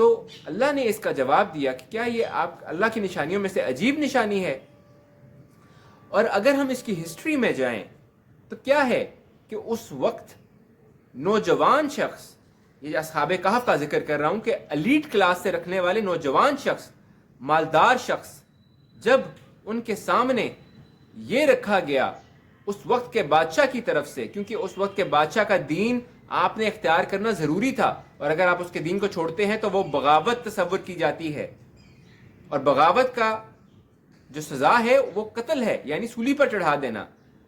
تو اللہ نے اس کا جواب دیا کہ کیا یہ آپ اللہ کی نشانیوں میں سے عجیب نشانی ہے؟ اور اگر ہم اس کی ہسٹری میں جائیں تو کیا ہے کہ اس وقت نوجوان شخص، یہ اصحاب کہف کا ذکر کر رہا ہوں کہ ایلیٹ کلاس سے رکھنے والے نوجوان شخص، مالدار شخص، جب ان کے سامنے یہ رکھا گیا اس وقت کے بادشاہ کی طرف سے، کیونکہ اس وقت کے بادشاہ کا دین آپ نے اختیار کرنا ضروری تھا، اور اگر آپ اس کے دین کو چھوڑتے ہیں تو وہ بغاوت تصور کی جاتی ہے، اور بغاوت کا جو سزا ہے وہ قتل ہے، یعنی سولی پر چڑھا دینا۔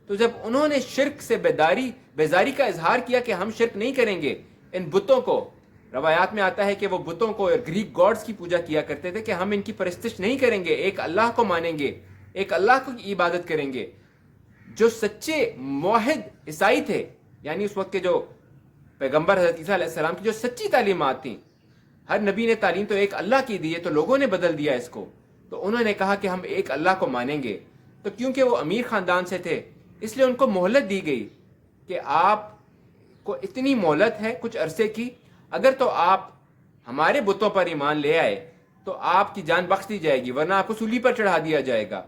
تو جب انہوں نے شرک سے بیزاری کا اظہار کیا کہ ہم شرک نہیں کریں گے، ان بتوں کو، روایات میں آتا ہے کہ وہ بتوں کو، گریک گاڈز کی پوجا کیا کرتے تھے کہ ہم ان کی پرستش نہیں کریں گے، ایک اللہ کو مانیں گے، ایک اللہ کی عبادت کریں گے۔ جو سچے موحد عیسائی تھے، یعنی اس وقت کے جو پیغمبر حضرت عیسیٰ علیہ السلام کی جو سچی تعلیمات تھیں، ہر نبی نے تعلیم تو ایک اللہ کی دی ہے، تو لوگوں نے بدل دیا اس کو، تو انہوں نے کہا کہ ہم ایک اللہ کو مانیں گے۔ تو کیونکہ وہ امیر خاندان سے تھے، اس لیے ان کو مہلت دی گئی کہ آپ کو اتنی مہلت ہے کچھ عرصے کی، اگر تو آپ ہمارے بتوں پر ایمان لے آئے تو آپ کی جان بخش دی جائے گی، ورنہ آپ کو سولی پر چڑھا دیا جائے گا۔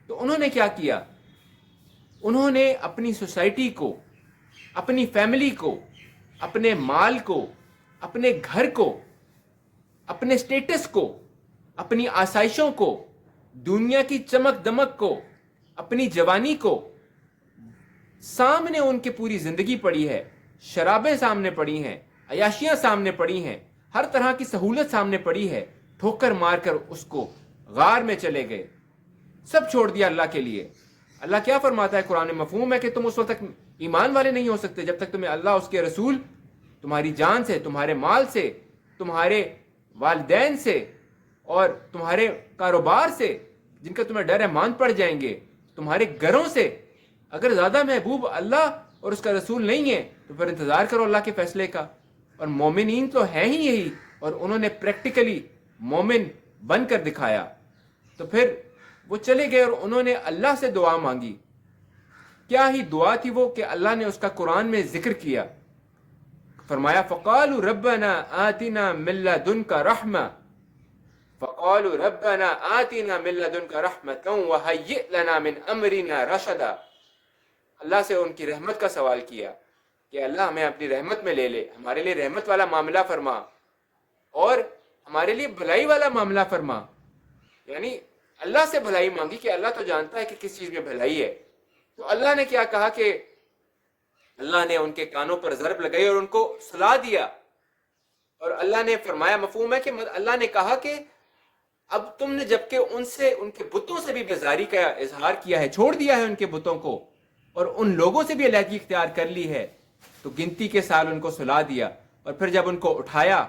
تو انہوں نے کیا کیا؟ انہوں نے اپنی سوسائٹی کو، اپنی فیملی کو، اپنے مال کو، اپنے گھر کو، اپنے سٹیٹس کو، اپنی آسائشوں کو، دنیا کی چمک دمک کو، اپنی جوانی کو، سامنے ان کے پوری زندگی پڑی ہے، شرابیں سامنے پڑی ہیں، عیاشیاں سامنے پڑی ہیں، ہر طرح کی سہولت سامنے پڑی ہے، ٹھوکر مار کر اس کو غار میں چلے گئے، سب چھوڑ دیا اللہ کے لیے۔ اللہ کیا فرماتا ہے قرآن میں؟ مفہوم ہے کہ تم اس وقت تک ایمان والے نہیں ہو سکتے جب تک تمہیں اللہ، اس کے رسول، تمہاری جان سے، تمہارے مال سے، تمہارے والدین سے اور تمہارے کاروبار سے جن کا تمہیں ڈر امان پڑ جائیں گے، تمہارے گھروں سے، اگر زیادہ محبوب اللہ اور اس کا رسول نہیں ہے تو پھر انتظار کرو اللہ کے فیصلے کا۔ اور مومنین تو ہیں ہی یہی، اور انہوں نے پریکٹیکلی مومن بن کر دکھایا۔ تو پھر وہ چلے گئے اور انہوں نے اللہ سے دعا مانگی۔ کیا ہی دعا تھی وہ کہ اللہ نے اس کا قرآن میں ذکر کیا، فرمایا فَقَالُوا رَبَّنَا آتِنَا مِن لَّدُنْكَ رَحْمَةً فَقَالُوا رَبَّنَا آتِنَا مِن لَّدُنْكَ رَحْمَةً وَهَيِّئْ لَنَا مِنْ أَمْرِنَا رَشَدًا۔ اللہ سے ان کی رحمت کا سوال کیا کہ اللہ ہمیں اپنی رحمت میں لے لے، ہمارے لیے رحمت والا معاملہ فرما اور ہمارے لیے بھلائی والا معاملہ فرما۔ یعنی اللہ سے بھلائی مانگی کہ اللہ تو جانتا ہے کہ کس چیز میں بھلائی ہے۔ تو اللہ نے کیا کہا کہ اللہ نے ان کے کانوں پر ضرب لگائی اور ان کو سلا دیا، اور اللہ نے فرمایا، مفہوم ہے کہ اللہ نے کہا کہ اب تم نے جبکہ ان سے، ان کے بتوں سے بھی بیزاری کا اظہار کیا ہے، چھوڑ دیا ہے ان کے بتوں کو، اور ان لوگوں سے بھی علیحدگی اختیار کر لی ہے، تو گنتی کے سال ان کو سلا دیا۔ اور پھر جب ان کو اٹھایا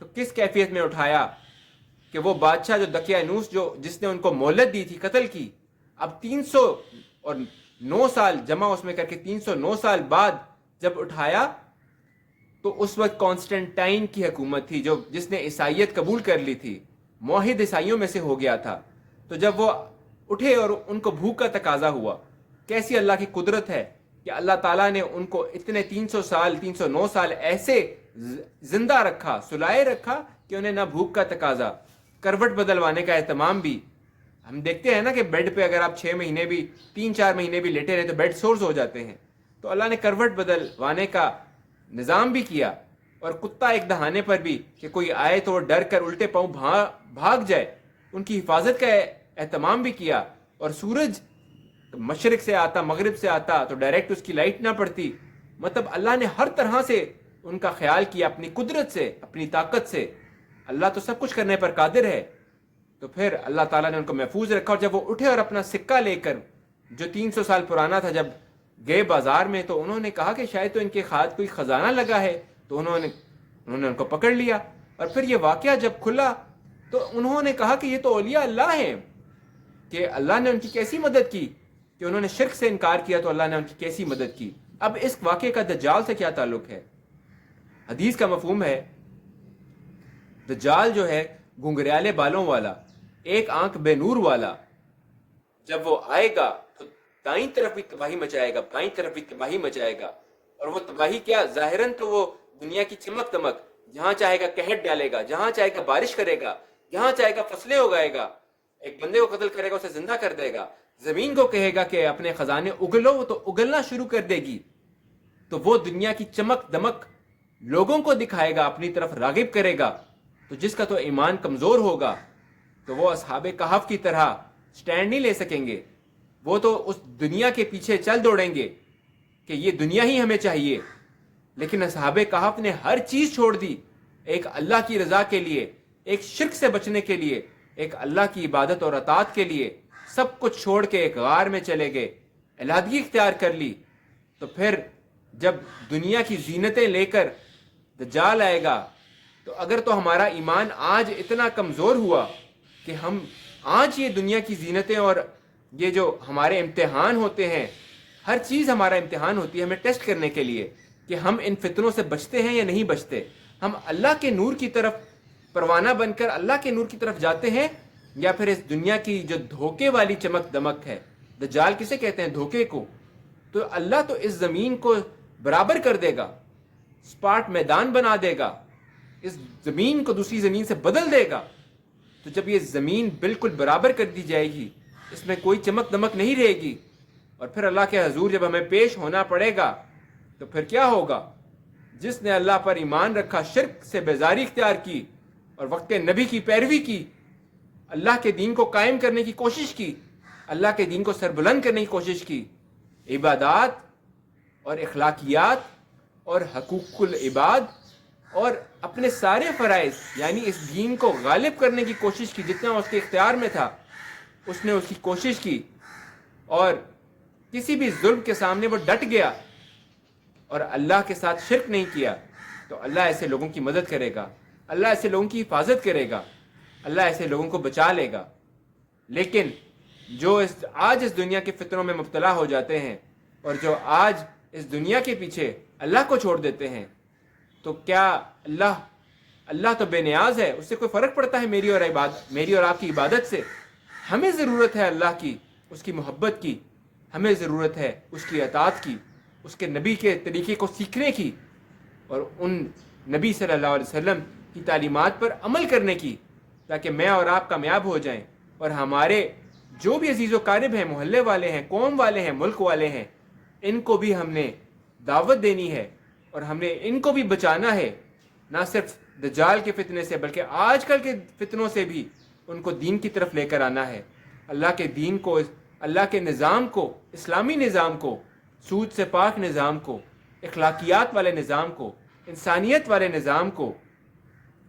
تو کس کیفیت میں اٹھایا کہ وہ بادشاہ جو دقیانوس، جس نے ان کو مہلت دی تھی قتل کی، اب 309 سال جمع اس میں کر کے 309 سال بعد جب اٹھایا تو اس وقت کانسٹنٹائن کی حکومت تھی، جس نے عیسائیت قبول کر لی تھی، موحد عیسائیوں میں سے ہو گیا تھا۔ تو جب وہ اٹھے اور ان کو بھوک کا تقاضا ہوا، کیسی اللہ کی قدرت ہے کہ اللہ تعالیٰ نے ان کو اتنے 309 سال ایسے زندہ رکھا، سلائے رکھا کہ انہیں نہ بھوک کا تقاضا، کروٹ بدلوانے کا اہتمام بھی۔ ہم دیکھتے ہیں نا کہ بیڈ پہ اگر آپ 6 مہینے بھی، 3-4 مہینے بھی لیٹے رہے تو بیڈ سورز ہو جاتے ہیں، تو اللہ نے کروٹ بدلوانے کا نظام بھی کیا، اور کتا ایک دہانے پر بھی کہ کوئی آئے تو وہ ڈر کر الٹے پاؤں بھاگ جائے، ان کی حفاظت کا اہتمام بھی کیا۔ اور سورج مشرق سے آتا، مغرب سے آتا تو ڈائریکٹ اس کی لائٹ نہ پڑتی، مطلب اللہ نے ہر طرح سے ان کا خیال کیا اپنی قدرت سے، اپنی طاقت سے۔ اللہ تو سب کچھ کرنے پر قادر ہے۔ تو پھر اللہ تعالیٰ نے ان کو محفوظ رکھا، اور جب وہ اٹھے اور اپنا سکہ لے کر جو 300 سال پرانا تھا جب گئے بازار میں، تو انہوں نے کہا کہ شاید تو ان کے ہاتھ کوئی خزانہ لگا ہے، تو انہوں نے ان کو پکڑ لیا۔ اور پھر یہ واقعہ جب کھلا تو انہوں نے کہا کہ یہ تو اولیاء اللہ ہیں، کہ اللہ نے ان کی کیسی مدد کی، کہ انہوں نے شرک سے انکار کیا تو اللہ نے ان کی کیسی مدد کی۔ اب اس واقعے کا دجال سے کیا تعلق ہے؟ حدیث کا مفہوم ہے دجال جو ہے گھنگریالے بالوں والا، ایک آنکھ بے نور والا، جب وہ آئے گا تو دائیں طرف بھی تباہی مچائے گا، بائیں طرف بھی تباہی مچائے گا۔ اور وہ تباہی کیا؟ ظاہراً تو وہ دنیا کی چمک دمک، جہاں چاہے گا قحط ڈالے گا، جہاں چاہے گا بارش کرے گا، جہاں چاہے گا فصلیں اگائے گا، ایک بندے کو قتل کرے گا اسے زندہ کر دے گا، زمین کو کہے گا کہ اپنے خزانے اگلو تو اگلنا شروع کر دے گی، تو وہ دنیا کی چمک دمک لوگوں کو دکھائے گا، اپنی طرف راغب کرے گا، تو جس کا تو ایمان کمزور ہوگا تو وہ اصحاب کہف کی طرح سٹینڈ نہیں لے سکیں گے، وہ تو اس دنیا کے پیچھے چل دوڑیں گے کہ یہ دنیا ہی ہمیں چاہیے۔ لیکن اصحاب کہف نے ہر چیز چھوڑ دی ایک اللہ کی رضا کے لیے، ایک شرک سے بچنے کے لیے، ایک اللہ کی عبادت اور اطاعت کے لیے، سب کچھ چھوڑ کے ایک غار میں چلے گئے، علیحدگی اختیار کر لی۔ تو پھر جب دنیا کی زینتیں لے کر دجال آئے گا، تو اگر تو ہمارا ایمان آج اتنا کمزور ہوا کہ ہم آج یہ دنیا کی زینتیں اور یہ جو ہمارے امتحان ہوتے ہیں، ہر چیز ہمارا امتحان ہوتی ہے ہمیں ٹیسٹ کرنے کے لیے کہ ہم ان فتنوں سے بچتے ہیں یا نہیں بچتے، ہم اللہ کے نور کی طرف پروانہ بن کر اللہ کے نور کی طرف جاتے ہیں یا پھر اس دنیا کی جو دھوکے والی چمک دمک ہے۔ دجال کسے کہتے ہیں؟ دھوکے کو۔ تو اللہ تو اس زمین کو برابر کر دے گا، سپاٹ میدان بنا دے گا، اس زمین کو دوسری زمین سے بدل دے گا۔ تو جب یہ زمین بالکل برابر کر دی جائے گی، اس میں کوئی چمک دمک نہیں رہے گی، اور پھر اللہ کے حضور جب ہمیں پیش ہونا پڑے گا تو پھر کیا ہوگا؟ جس نے اللہ پر ایمان رکھا، شرک سے بیزاری اختیار کی اور وقت نبی کی پیروی کی، اللہ کے دین کو قائم کرنے کی کوشش کی، اللہ کے دین کو سربلند کرنے کی کوشش کی، عبادات اور اخلاقیات اور حقوق العباد اور اپنے سارے فرائض یعنی اس دین کو غالب کرنے کی کوشش کی، جتنا اس کے اختیار میں تھا اس نے اس کی کوشش کی، اور کسی بھی ظلم کے سامنے وہ ڈٹ گیا اور اللہ کے ساتھ شرک نہیں کیا، تو اللہ ایسے لوگوں کی مدد کرے گا، اللہ ایسے لوگوں کی حفاظت کرے گا، اللہ ایسے لوگوں کو بچا لے گا۔ لیکن جو آج اس دنیا کے فتنوں میں مبتلا ہو جاتے ہیں اور جو آج اس دنیا کے پیچھے اللہ کو چھوڑ دیتے ہیں، تو کیا اللہ تو بے نیاز ہے، اس سے کوئی فرق پڑتا ہے میری اور آپ کی عبادت سے؟ ہمیں ضرورت ہے اللہ کی، اس کی محبت کی، ہمیں ضرورت ہے اس کی اطاعت کی، اس کے نبی کے طریقے کو سیکھنے کی اور ان نبی صلی اللہ علیہ وسلم کی تعلیمات پر عمل کرنے کی، تاکہ میں اور آپ کامیاب ہو جائیں، اور ہمارے جو بھی عزیز و قارب ہیں، محلے والے ہیں، قوم والے ہیں، ملک والے ہیں، ان کو بھی ہم نے دعوت دینی ہے اور ہم نے ان کو بھی بچانا ہے، نہ صرف دجال کے فتنے سے بلکہ آج کل کے فتنوں سے بھی ان کو دین کی طرف لے کر آنا ہے، اللہ کے دین کو، اللہ کے نظام کو، اسلامی نظام کو، سود سے پاک نظام کو، اخلاقیات والے نظام کو، انسانیت والے نظام کو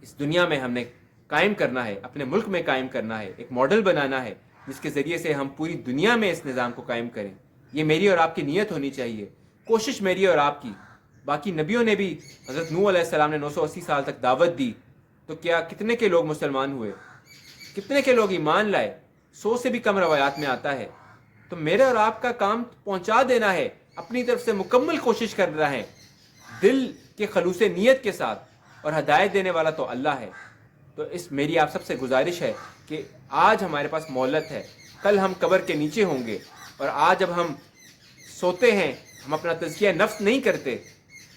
اس دنیا میں ہم نے قائم کرنا ہے، اپنے ملک میں قائم کرنا ہے، ایک ماڈل بنانا ہے جس کے ذریعے سے ہم پوری دنیا میں اس نظام کو قائم کریں۔ یہ میری اور آپ کی نیت ہونی چاہیے، کوشش میری اور آپ کی۔ باقی نبیوں نے بھی، حضرت نوح علیہ السلام نے 980 سال تک دعوت دی، تو کیا کتنے کے لوگ مسلمان ہوئے؟ کتنے کے لوگ ایمان لائے؟ 100 سے بھی کم روایات میں آتا ہے۔ تو میرے اور آپ کا کام پہنچا دینا ہے، اپنی طرف سے مکمل کوشش کر رہا ہے، دل کے خلوص نیت کے ساتھ، اور ہدایت دینے والا تو اللہ ہے۔ تو اس میری آپ سب سے گزارش ہے کہ آج ہمارے پاس مہلت ہے، کل ہم قبر کے نیچے ہوں گے، اور آج جب ہم سوتے ہیں ہم اپنا تزکیہ نفس نہیں کرتے،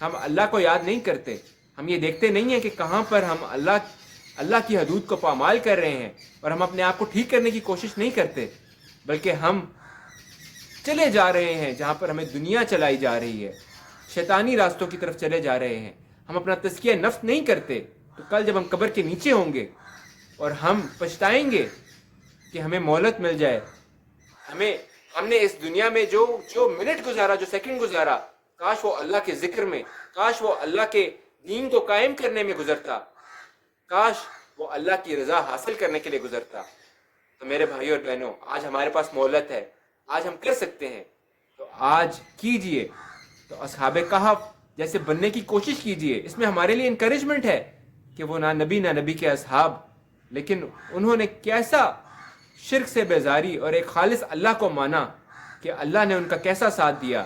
ہم اللہ کو یاد نہیں کرتے، ہم یہ دیکھتے نہیں ہیں کہ کہاں پر ہم اللہ کی حدود کو پامال کر رہے ہیں، اور ہم اپنے آپ کو ٹھیک کرنے کی کوشش نہیں کرتے، بلکہ ہم چلے جا رہے ہیں جہاں پر ہمیں دنیا چلائی جا رہی ہے، شیطانی راستوں کی طرف چلے جا رہے ہیں، ہم اپنا تزکیہ نفس نہیں کرتے، تو کل جب ہم قبر کے نیچے ہوں گے اور ہم پچھتائیں گے کہ ہمیں مہلت مل جائے، ہم نے اس دنیا میں جو منٹ گزارا، جو سیکنڈ گزارا، کاش وہ اللہ کے ذکر میں، کاش وہ اللہ کے دین کو قائم کرنے میں گزرتا، کاش وہ اللہ کی رضا حاصل کرنے کے لیے گزرتا۔ تو میرے بھائیوں اور بہنوں، آج ہمارے پاس مہلت ہے، آج ہم کر سکتے ہیں، تو آج کیجئے، تو اصحاب کہف جیسے بننے کی کوشش کیجئے۔ اس میں ہمارے لیے انکریجمنٹ ہے کہ وہ نہ نبی کے اصحاب، لیکن انہوں نے کیسا شرک سے بیزاری اور ایک خالص اللہ کو مانا کہ اللہ نے ان کا کیسا ساتھ دیا،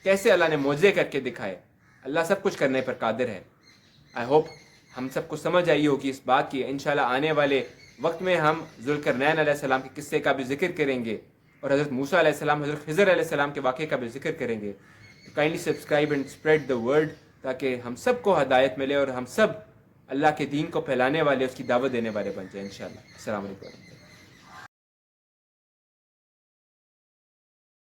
کیسے اللہ نے معجزے کر کے دکھائے۔ اللہ سب کچھ کرنے پر قادر ہے۔ آئی ہوپ ہم سب کو سمجھ آئی ہوگی اس بات کی۔ انشاءاللہ آنے والے وقت میں ہم ذوالقرنین علیہ السلام کے قصے کا بھی ذکر کریں گے، اور حضرت موسیٰ علیہ السلام، حضرت خضر علیہ السلام کے واقعے کا بھی ذکر کریں گے۔ Kindly subscribe and spread the word تاکہ ہم سب کو ہدایت ملے اور ہم سب اللہ کے دین کو پھیلانے والے، اس کی دعوت دینے والے بن جائیں انشاءاللہ۔ السلام علیکم۔